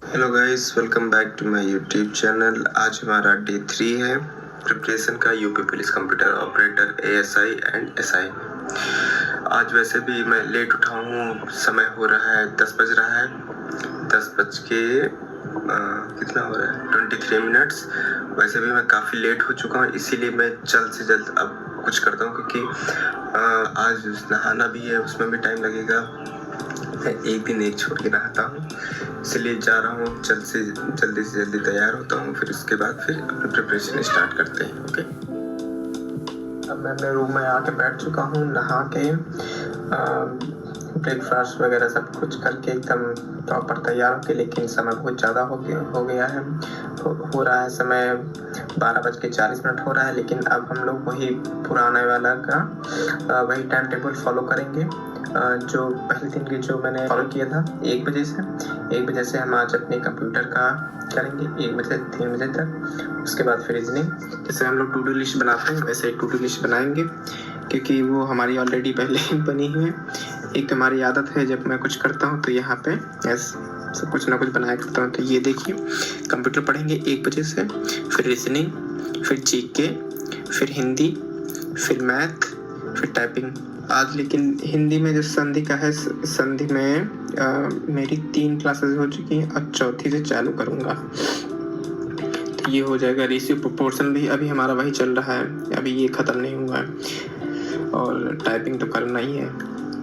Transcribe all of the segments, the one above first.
Hello guys, welcome back to my YouTube channel. आज हमारा day 3 है प्रिपरेशन का UP police computer operator ASI and SI. आज वैसे भी मैं लेट उठा हूँ, समय हो रहा है 10 बज रहा है, 10 बज के कितना हो रहा है 23 मिनट्स। वैसे भी मैं काफ़ी लेट हो चुका हूँ, इसीलिए मैं जल्द से जल्द अब कुछ करता हूँ, क्योंकि आज नहाना भी है, उसमें भी टाइम लगेगा। मैं एक दिन एक छोड़ के नहाता हूँ, इसलिए जा रहा हूँ जल्दी से जल्दी तैयार होता हूँ, फिर उसके बाद फिर अपनी प्रिपरेशन स्टार्ट करते हैं। ओके, अब मैं अपने रूम में आके बैठ चुका हूँ, नहा के ब्रेकफास्ट वगैरह सब कुछ करके एकदम प्रॉपर तैयार होके। लेकिन समय बहुत ज़्यादा हो गया है, हो रहा है समय 12:40 हो रहा है। लेकिन अब हम लोग वही पुराने वाला का वही टाइम टेबल फॉलो करेंगे जो पहले दिन की जो मैंने फॉलो किया था। 1 बजे से हम आज अपने कंप्यूटर का करेंगे 1 बजे से 3 बजे तक। उसके बाद फिर रीजनिंग, जैसे हम लोग टू डू लिस्ट बनाते हैं वैसे टू डू लिस्ट बनाएंगे, क्योंकि वो हमारी ऑलरेडी पहले ही बनी हुई है। एक हमारी आदत है, जब मैं कुछ करता हूँ तो यहाँ पे सब कुछ ना कुछ बनाया करता हूँ। तो ये देखिए, कंप्यूटर पढ़ेंगे 1 बजे से, फिर रीजनिंग, फिर जीके, फिर हिंदी, फिर मैथ, फिर टाइपिंग। आज लेकिन हिंदी में जो संधि का है, संधि में मेरी 3 क्लासेस हो चुकी हैं, अब चौथी से चालू करूँगा। तो ये हो जाएगा। रेशियो प्रोपोर्शन भी अभी हमारा वही चल रहा है, अभी ये ख़त्म नहीं हुआ है, और टाइपिंग तो करना ही है।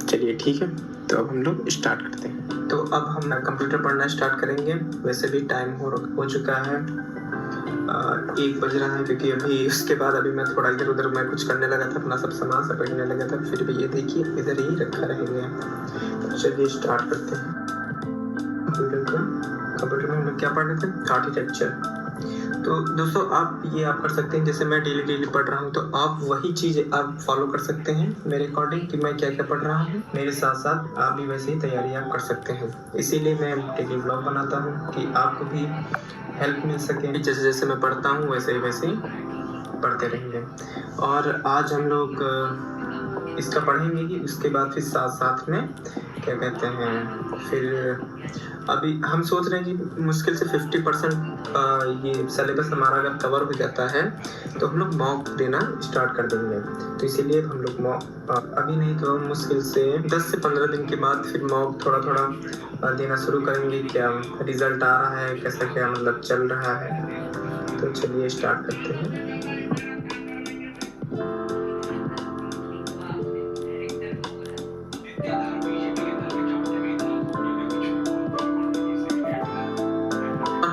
चलिए ठीक है, तो अब हम लोग स्टार्ट करते हैं। तो अब हम कंप्यूटर पढ़ना स्टार्ट करेंगे। वैसे भी टाइम हो चुका है, 1 बज रहा है, क्योंकि अभी उसके बाद अभी मैं थोड़ा इधर उधर मैं कुछ करने लगा था, अपना सब सामान सपेटने लगा था। फिर भी ये देखिए इधर ही रखा रह गया। चलिए स्टार्ट करते हैं। कंप्यूटर में हम लोग क्या पढ़ रहे थे? आर्किटेक्चर। तो दोस्तों आप कर सकते हैं, जैसे मैं डेली पढ़ रहा हूँ, तो आप वही चीज़ आप फॉलो कर सकते हैं मेरे अकॉर्डिंग, कि मैं क्या क्या पढ़ रहा हूँ। मेरे साथ साथ आप भी वैसे ही तैयारी आप कर सकते हैं। इसीलिए मैं डेली ब्लॉग बनाता हूँ कि आपको भी हेल्प मिल सके। जैसे जैसे मैं पढ़ता हूँ वैसे ही पढ़ते रहेंगे। और आज हम लोग इसका पढ़ेंगे ही, उसके बाद फिर साथ साथ में क्या कहते हैं, फिर अभी हम सोच रहे हैं कि मुश्किल से 50% ये सिलेबस हमारा अगर कवर हो जाता है तो हम लोग मॉक देना स्टार्ट कर देंगे। तो इसीलिए हम लोग मॉक अभी नहीं तो मुश्किल से 10 से 15 दिन के बाद फिर मॉक थोड़ा थोड़ा देना शुरू करेंगे। क्या रिजल्ट आ रहा है, कैसा क्या मतलब चल रहा है। तो चलिए स्टार्ट करते हैं।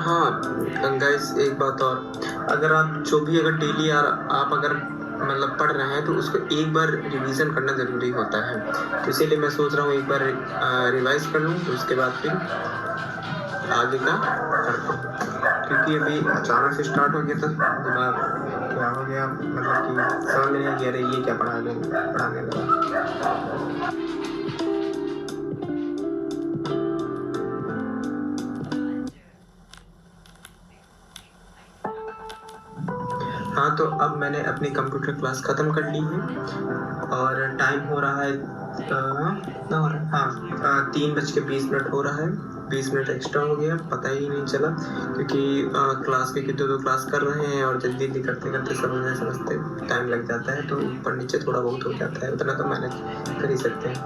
हाँ गाइस, एक बात और, अगर आप जो भी अगर डेली आप अगर मतलब पढ़ रहे हैं तो उसको एक बार रिवीजन करना ज़रूरी होता है। तो इसीलिए मैं सोच रहा हूँ एक बार रिवाइज कर लूँ, तो उसके बाद फिर आगे का करता हूँ। क्योंकि अभी अचानक से स्टार्ट हो गया तो दिमाग क्या हो गया, मतलब कि समझ में नहीं आ गया अरे ये क्या पढ़ाने लगा। हाँ, तो अब मैंने अपनी कंप्यूटर क्लास ख़त्म कर ली है और टाइम हो रहा है कितना हो रहा है, हाँ 3:20 हो रहा है। 20 मिनट एक्स्ट्रा हो गया, पता ही नहीं चला, क्योंकि क्लास के दो क्लास कर रहे हैं और जल्दी जल्दी करते करते समझते टाइम लग जाता है, तो ऊपर नीचे थोड़ा बहुत हो जाता है, उतना तो मैनेज कर ही सकते हैं।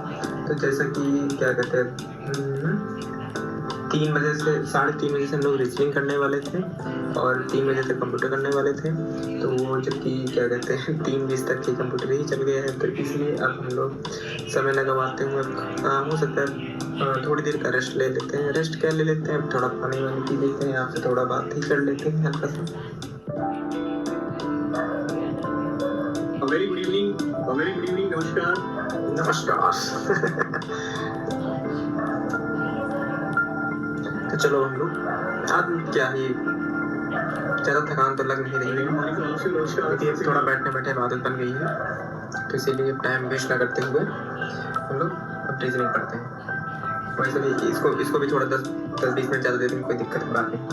तो जैसा कि क्या कहते हैं, 3 बजे से 3:30 बजे से हम लोग रीजनिंग करने वाले थे और 3 बजे तक कंप्यूटर करने वाले थे। तो वो जबकि क्या कहते हैं 3:20 तक ही कंप्यूटर ही चल गया है, तो इसलिए अब हम लोग समय न गंवाते हुए हो सकता है थोड़ी देर का रेस्ट ले लेते हैं। रेस्ट क्या ले लेते हैं, थोड़ा पानी वानी पी लेते हैं, आपसे थोड़ा बात ही कर लेते हैं हल्का सा। वेरी गुड इवनिंग, नमस्कार। तो चलो हम लोग आज क्या ही ज़्यादा थकान तो लग नहीं रही है, लेकिन थोड़ा बैठने बैठे आदत बन गई है, तो इसीलिए टाइम वेस्ट ना करते हुए हम लोग अब रीजनिंग पढ़ते हैं। वैसे भी इसको भी थोड़ा 10-20 मिनट ज़्यादा दे देंगे, कोई दिक्कत की बात नहीं।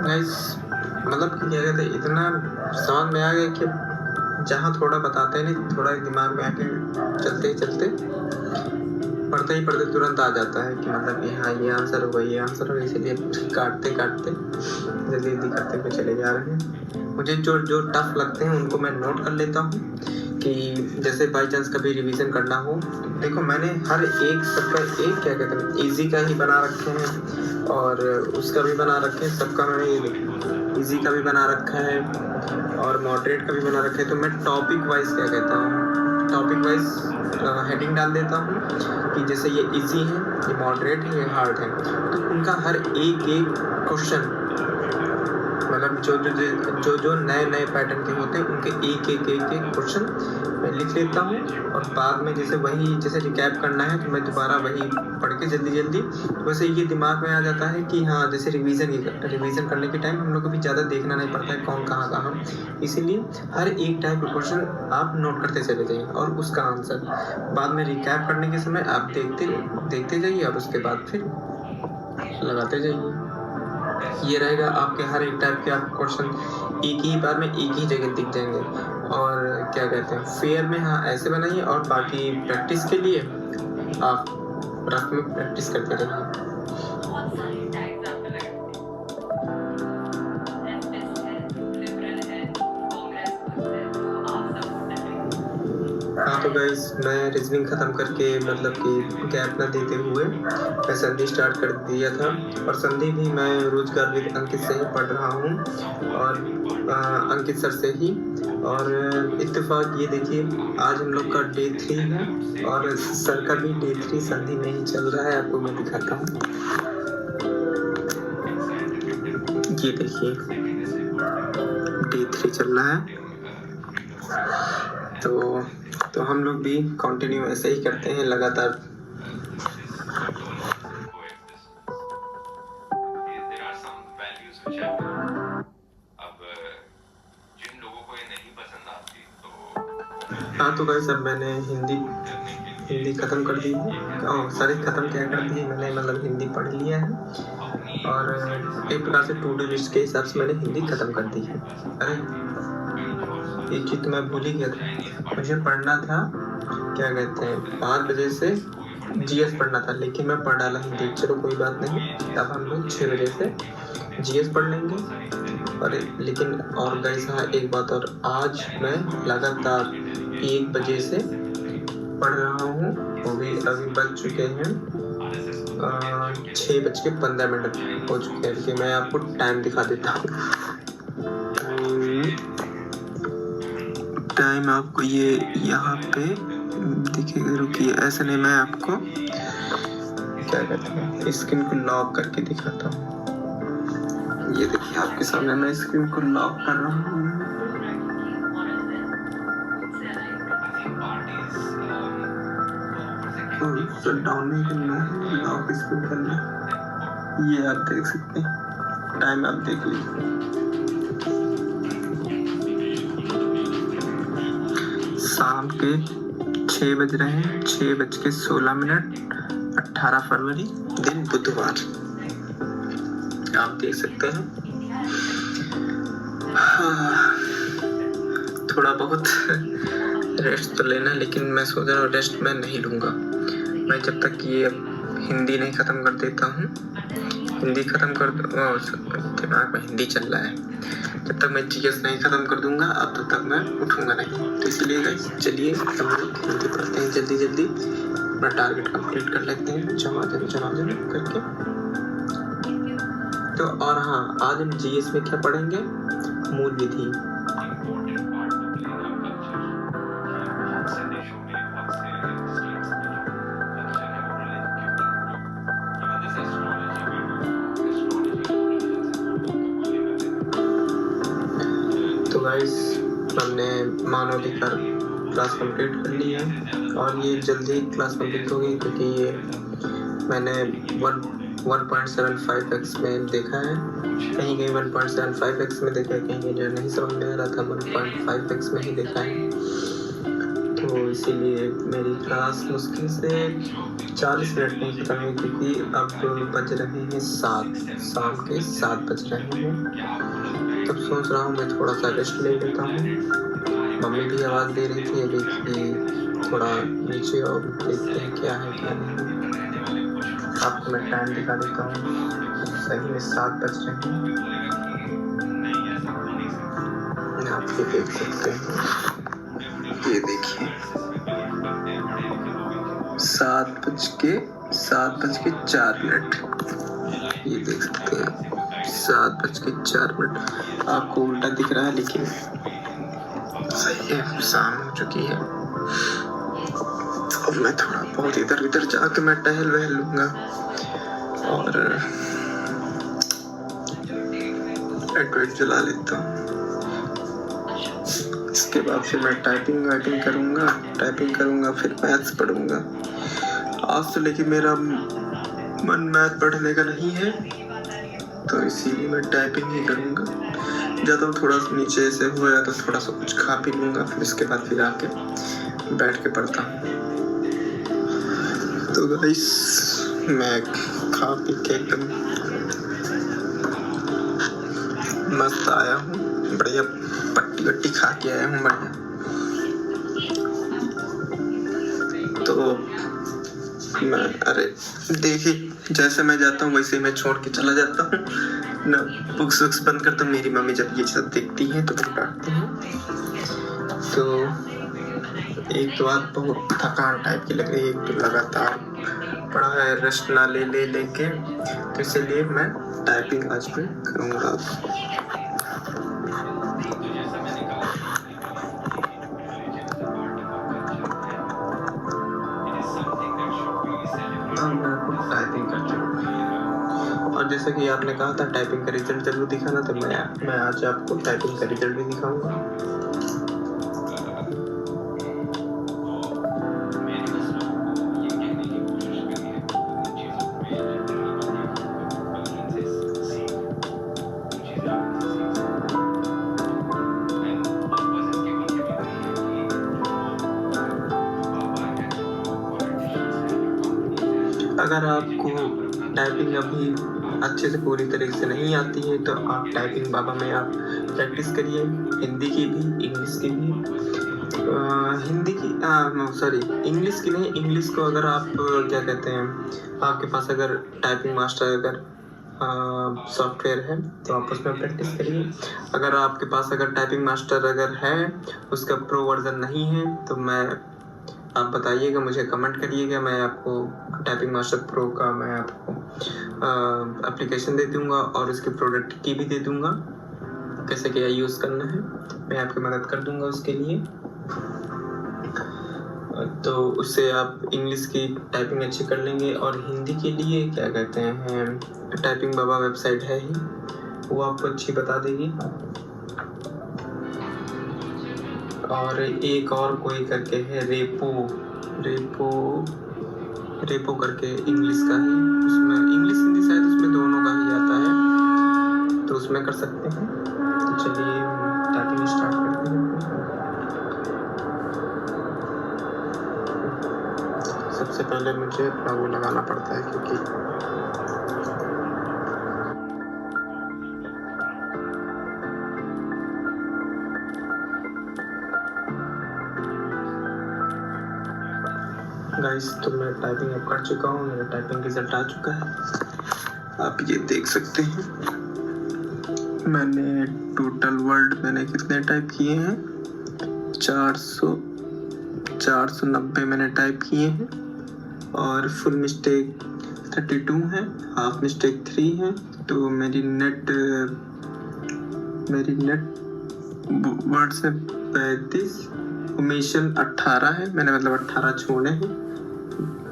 गाइस मतलब कि क्या कहते हैं, इतना समझ में आ गया कि जहाँ थोड़ा बताते नहीं थोड़ा दिमाग में आके चलते ही चलते पढ़ते ही पढ़ते तुरंत आ जाता है कि मतलब कि हाँ ये आंसर होगा ये आंसर होगा, इसलिए काटते काटते जल्दी जल्दी करते हुए चले जा रहे हैं। मुझे जो जो टफ लगते हैं उनको मैं नोट कर लेता हूँ कि जैसे बाई चांस कभी रिवीजन करना हो। देखो मैंने हर एक सबका एक क्या कहते हैं इजी का ही बना रखे हैं और उसका भी बना रखे हैं, सबका मैंने इजी का भी बना रखा है और मॉडरेट का भी बना रखा है। तो मैं टॉपिक वाइज क्या कहता हूँ, टॉपिक वाइज हेडिंग डाल देता हूँ कि जैसे ये इजी है, ये मॉडरेट है, ये हार्ड है। तो उनका हर एक एक क्वेश्चन मतलब जो नए नए पैटर्न के होते हैं उनके एक क्वेश्चन मैं लिख लेता हूँ और बाद में जैसे वही जैसे रिकैप करना है तो मैं दोबारा वही पढ़ के जल्दी वैसे ये दिमाग में आ जाता है कि हाँ जैसे रिवीजन करने के टाइम हम लोग को भी ज़्यादा देखना नहीं पड़ता है कौन कहाँ, इसीलिए हर एक टाइप का क्वेश्चन आप नोट करते चले जाइए और उसका आंसर बाद में रिकैप करने के समय आप देखते जाइए और उसके बाद फिर लगाते जाइए। ये रहेगा आपके हर एक टाइप के आप क्वेश्चन एक ही बार में एक ही जगह दिख जाएंगे। और क्या कहते हैं फेयर में हाँ ऐसे बनाइए और बाकी प्रैक्टिस के लिए आप रफ में प्रैक्टिस करते रहिए। हाँ तो गाइस मैं रीजनिंग ख़त्म करके मतलब कि गैप ना देते हुए मैं संधि स्टार्ट कर दिया था और संधि भी मैं रोजगार विद अंकित से ही पढ़ रहा हूँ और अंकित सर से ही। और इत्तेफाक ये देखिए आज हम लोग का डे 3 है और सर का भी डे 3 संधि में ही चल रहा है, आपको मैं दिखाता हूँ। ये देखिए डे 3 चल रहा है तो हम लोग भी कंटिन्यू ऐसे ही करते हैं लगातार। हाँ तो गाइस अब मैंने हिंदी ख़त्म कर दी है, सॉरी ख़त्म क्या कर दी है मैंने, मतलब हिंदी पढ़ लिया है और एक प्रकार से टू डू लिस्ट के हिसाब से मैंने हिंदी ख़त्म कर दी है। अरे एक चीज़ तो मैं भूल ही गया था, मुझे पढ़ना था क्या कहते हैं 5 बजे से जीएस पढ़ना था लेकिन मैं पढ़ डाला हिंदी। चलो कोई बात नहीं, अब हम लोग 6 बजे से जीएस पढ़ लेंगे। और लेकिन और गाइस हाँ एक बात और, आज मैं लगातार 1 बजे से पढ़ रहा हूँ, वो भी अभी बज चुके हैं 6:15 हो चुके हैं। कि मैं आपको टाइम दिखा देता हूँ, टाइम आपको ये यहाँ पे दिखेगा, रुकिए ऐसे नहीं मैं आपको क्या कहते हैं स्क्रीन को लॉक करके दिखाता हूँ। ये देखिए आपके सामने मैं स्क्रीन को लॉक कर रहा हूँ। शट डाउन नहीं करना है, लॉक स्क्रीन करना है। ये आप देख सकते हैं, टाइम आप देख लीजिए, शाम के 6 बज रहे हैं, 6:16, 18 फरवरी दिन बुधवार, आप देख सकते हैं। थोड़ा बहुत रेस्ट तो लेना, लेकिन मैं सोच रहा हूँ रेस्ट मैं नहीं लूँगा। मैं जब तक ये हिंदी नहीं ख़त्म कर देता हूँ, हिंदी ख़त्म कर दिमाग में हिंदी चल रहा है, जब तक मैं जीएस नहीं ख़त्म कर दूंगा अब तब तक मैं उठूंगा नहीं। तो इसलिए गाइस चलिए हम लोग हिंदी पढ़ते हैं जल्दी अपना टारगेट कंप्लीट कर लेते हैं जमा करके। तो और हाँ आज हम जीएस में क्या पढ़ेंगे, मूल विधि। तो गाइस हमने मानवाधिकार क्लास कंप्लीट कर ली है और ये जल्दी क्लास कंप्लीट हो गई क्योंकि ये मैंने 1.75x में देखा है, कहीं 1.75x में देखा है, कहीं जो नहीं समझ में आ रहा था 1.5x में ही देखा है। तो इसीलिए मेरी क्लास मुश्किल से 40 मिनट में खत्म हुई क्योंकि अब बज रहे हैं 7, शाम के 7 बज रहे हैं। तो अब सोच रहा हूँ मैं थोड़ा सा रेस्ट ले लेता हूँ। मम्मी भी आवाज़ दे रही थी अभी कि थोड़ा नीचे और देखते हैं क्या है क्या नहीं। आपको मैं टाइम दिखा देता हूँ, सही में 7 बज रहे हैं। आप ये देख सकते हैं, ये देखिए 7:04। ये देख सकते हैं 7:04। आपको उल्टा दिख रहा है लेकिन सही है, शाम हो चुकी है। अब मैं थोड़ा बहुत इधर उधर जाके मैं टहल वहल लूंगा और लाइट जला लेता हूँ। इसके बाद फिर मैं टाइपिंग वाइपिंग करूँगा, फिर मैथ्स पढ़ूंगा। आज तो लेकिन मेरा मन मैथ पढ़ने का नहीं है, तो इसीलिए मैं टाइपिंग ही करूँगा। जाता हूँ थोड़ा सा नीचे से होया तो थोड़ा सा कुछ खा पी लूँगा, फिर इसके बाद फिर आके बैठ के पढ़ता हूँ। तो गाइस मैं खा पी के एकदम मस्त आया हूँ, बढ़िया पट्टी वट्टी खा के आया हूँ बढ़िया। तो मैं अरे देखिए जैसे मैं जाता हूँ वैसे मैं छोड़ के चला जाता हूँ ना, बुक्स वुक्स बंद करता हूँ। मेरी मम्मी जब ये सब देखती हैं तो फिर डांटती हैं। तो एक तो बात बहुत थकान टाइप की लग रही है, एक तो लगातार पढ़ा है, रेस्ट ना ले लेके, तो इसलिए मैं टाइपिंग आज में करूँगा। टाइपिंग करते हैं और जैसा कि आपने कहा था टाइपिंग का रिजल्ट जरूर दिखाना, तो मैं आज आपको टाइपिंग का रिजल्ट भी दिखाऊंगा। अगर आपको टाइपिंग अभी अच्छे से पूरी तरीके से नहीं आती है तो आप टाइपिंग बाबा में आप प्रैक्टिस करिए, हिंदी की भी इंग्लिश की भी। इंग्लिश की नहीं, इंग्लिश को अगर आप क्या कहते हैं, आपके पास अगर टाइपिंग मास्टर अगर सॉफ्टवेयर है तो आप उसमें प्रैक्टिस करिए। अगर आपके पास अगर टाइपिंग मास्टर अगर है, उसका प्रो वर्जन नहीं है, तो आप बताइएगा, मुझे कमेंट करिएगा, मैं आपको टाइपिंग मास्टर प्रो का मैं आपको एप्लीकेशन दे दूंगा और उसके प्रोडक्ट की भी दे दूंगा, कैसे क्या यूज़ करना है मैं आपकी मदद कर दूंगा उसके लिए। तो उससे आप इंग्लिश की टाइपिंग अच्छी कर लेंगे। और हिंदी के लिए क्या कहते हैं, टाइपिंग बाबा वेबसाइट है ही, वो आपको अच्छी बता देगी। और एक और कोई करके है रेपो करके, इंग्लिश का ही, उसमें इंग्लिश हिंदी शायद उसमें दोनों का ही आता है, तो उसमें कर सकते हैं। तो चलिए टाइपिंग स्टार्ट करते हैं। सबसे पहले मुझे अपना वो लगाना पड़ता है क्योंकि गाइस, तो मैं टाइपिंग अब कर चुका हूँ, मेरा टाइपिंग रिजल्ट आ चुका है, आप ये देख सकते हैं। मैंने टोटल वर्ड मैंने कितने टाइप किए हैं, 490 मैंने टाइप किए हैं और फुल मिस्टेक 32 है, हाफ मिस्टेक 3 है। तो मेरी नेट वर्ड से 35, ओमिशन 18 है, मैंने मतलब 18 छोड़े हैं।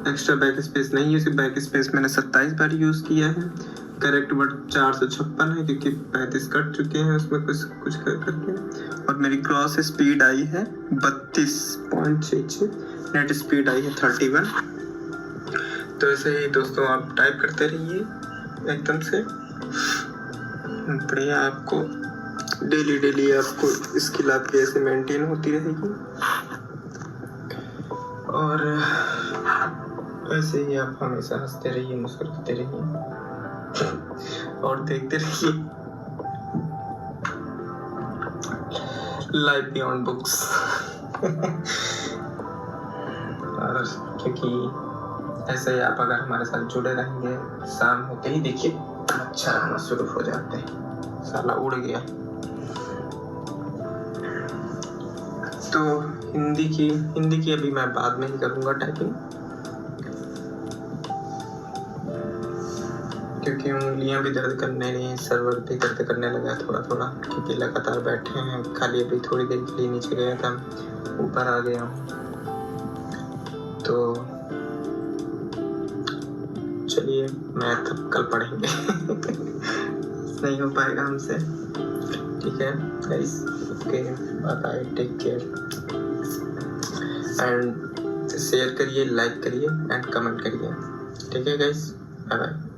एक्स्ट्रा बैक स्पेस नहीं है, सिर्फ बैक स्पेस मैंने 27 बार यूज़ किया है। करेक्ट वर्ड 456 है क्योंकि 35 कट चुके हैं उसमें कुछ करके। और मेरी क्रॉस स्पीड आई है 32.66, नेट स्पीड आई है 31। तो ऐसे ही दोस्तों आप टाइप करते रहिए एकदम से बढ़िया, आपको डेली आपको स्किल आपकी ऐसे मेंटेन होती रहेगी और ऐसे ही आप हमेशा हंसते रहिए, मुस्कुराते रहिए और देखते रहिए लाइफ बियॉन्ड बुक्स। और क्योंकि ऐसे ही आप अगर हमारे साथ जुड़े रहेंगे, शाम होते ही देखिए मच्छर आना शुरू हो जाते हैं, साला उड़ गया। तो हिंदी की अभी मैं बाद में ही करूँगा टाइपिंग, क्योंकि उंगलियां भी दर्द करने नहीं, सर्वर भी दर्द करने लगा थोड़ा थोड़ा, क्योंकि लगातार बैठे हैं। खाली अभी थोड़ी देर के लिए नीचे गया था, ऊपर आ गया हूँ। तो चलिए मैथ कल पढ़ेंगे। नहीं हो पाएगा हमसे, ठीक है guys, okay bye bye, take care and share करिए, लाइक करिए एंड कमेंट करिए, ठीक है गाइस, बाय बाय।